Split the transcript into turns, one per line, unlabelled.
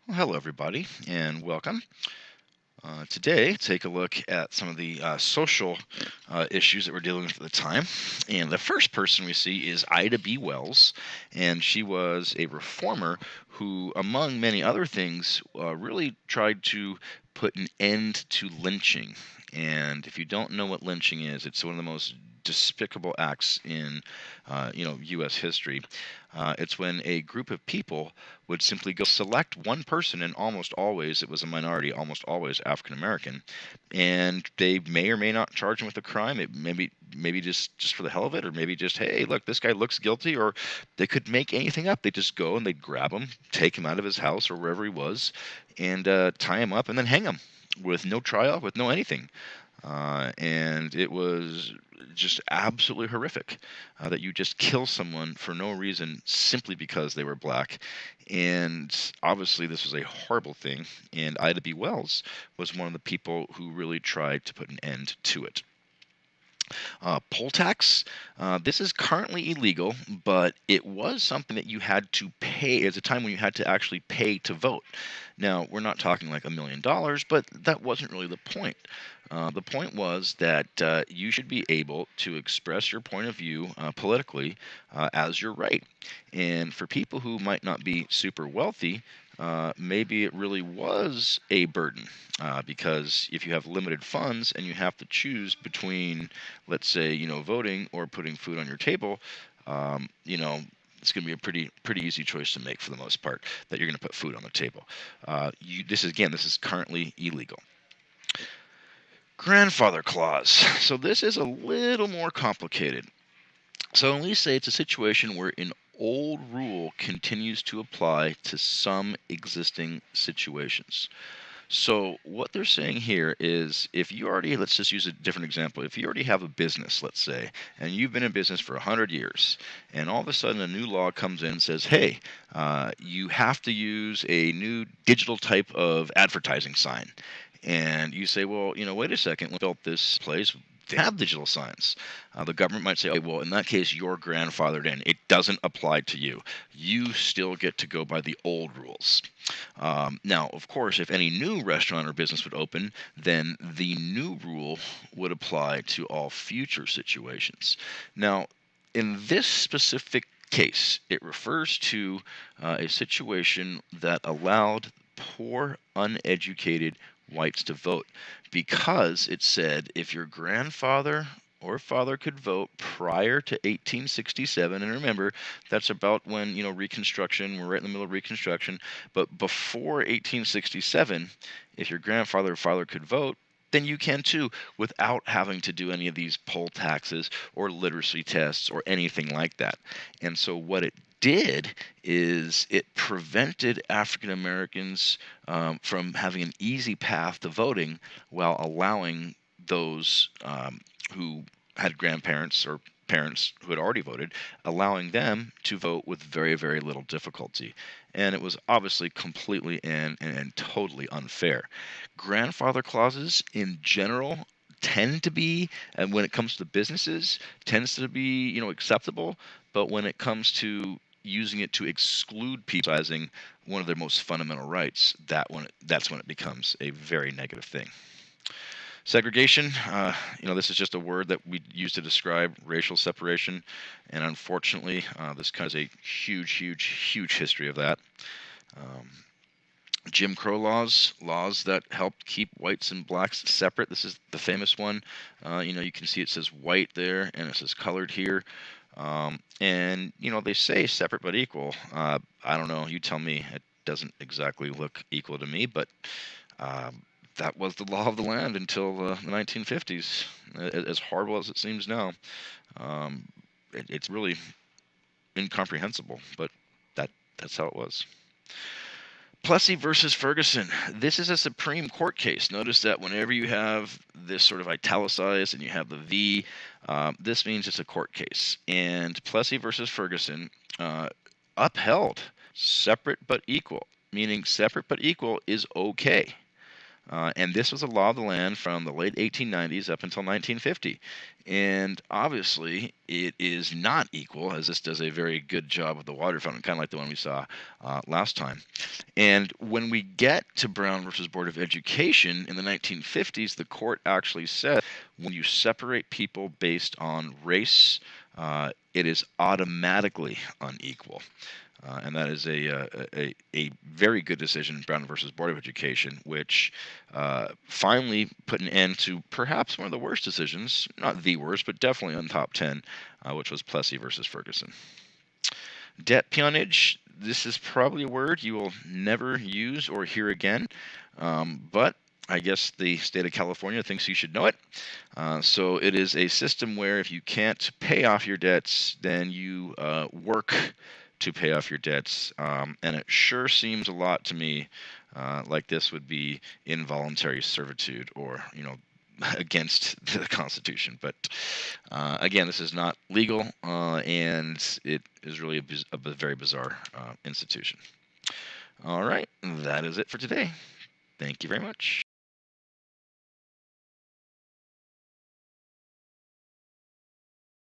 Well, hello, everybody, and welcome. Today, take a look at some of the social issues that we're dealing with at the time. And the first person we see is Ida B. Wells, and she was a reformer who, among many other things, really tried to put an end to lynching. And if you don't know what lynching is, it's one of the most despicable acts in, U.S. history. It's when a group of people would simply go select one person, and almost always it was a minority, almost always African American, and they may or may not charge him with a crime. It maybe just for the hell of it, or maybe just, hey, look, this guy looks guilty, or they could make anything up. They just go and they'd grab him, take him out of his house or wherever he was, and tie him up and then hang him with no trial, with no anything. And it was just absolutely horrific that you just kill someone for no reason simply because they were black. And obviously, this was a horrible thing. And Ida B. Wells was one of the people who really tried to put an end to it. Poll tax. This is currently illegal, but it was something that you had to pay. It's a time when you had to actually pay to vote. Now, we're not talking like $1 million, but that wasn't really the point. The point was that you should be able to express your point of view politically as your right. And for people who might not be super wealthy, maybe it really was a burden because if you have limited funds and you have to choose between, let's say, voting or putting food on your table, um, you know, it's going to be a pretty easy choice to make for the most part that you're going to put food on the table. This is currently illegal. Grandfather clause. So this is a little more complicated. So when we say it's a situation where an old rule continues to apply to some existing situations. So what they're saying here is if you already, let's just use a different example. If you already have a business, let's say, and you've been in business for 100 years, and all of a sudden a new law comes in and says, hey, you have to use a new digital type of advertising sign. And you say, well, wait a second, we built this place. They have digital signs. The government might say, okay, well, in that case, you're grandfathered in. It doesn't apply to you. You still get to go by the old rules. Now, of course, if any new restaurant or business would open, then the new rule would apply to all future situations. Now, in this specific case, it refers to a situation that allowed poor, uneducated whites to vote because it said if your grandfather or father could vote prior to 1867, and remember that's about when Reconstruction, we're right in the middle of Reconstruction, but before 1867, if your grandfather or father could vote, then you can too, without having to do any of these poll taxes or literacy tests or anything like that. And so what it did is it prevented African Americans from having an easy path to voting while allowing those who had grandparents or parents who had already voted, allowing them to vote with very, very little difficulty. And it was obviously completely and totally unfair. Grandfather clauses in general tend to be, and when it comes to businesses, tends to be, acceptable. But when it comes to using it to exclude people exercising one of their most fundamental rights, that's when it becomes a very negative thing. Segregation, this is just a word that we use to describe racial separation, and unfortunately, this kind of is a huge, huge, huge history of that. Um, Jim Crow laws that helped keep whites and blacks separate. This is the famous one. You can see it says white there, and it says colored here. And they say separate but equal. I don't know. You tell me. It doesn't exactly look equal to me, but um, that was the law of the land until the 1950s. As horrible as it seems now, um, it's really incomprehensible, but that's how it was. Plessy versus Ferguson. This is a Supreme Court case. Notice that whenever you have this sort of italicized and you have the V, this means it's a court case. And Plessy versus Ferguson upheld separate but equal, meaning separate but equal is okay. And this was a law of the land from the late 1890s up until 1950. And obviously, it is not equal, as this does a very good job with the water fountain, kind of like the one we saw last time. And when we get to Brown versus Board of Education in the 1950s, the court actually said when you separate people based on race, it is automatically unequal. And that is a very good decision, Brown versus Board of Education, which finally put an end to perhaps one of the worst decisions, not the worst, but definitely on top 10, which was Plessy versus Ferguson. Debt peonage, this is probably a word you will never use or hear again, but I guess the state of California thinks you should know it. So it is a system where if you can't pay off your debts, then you work to pay off your debts. And it sure seems a lot to me like this would be involuntary servitude or, against the Constitution. But again, this is not legal, and it is really a very bizarre institution. All right, that is it for today. Thank you very much.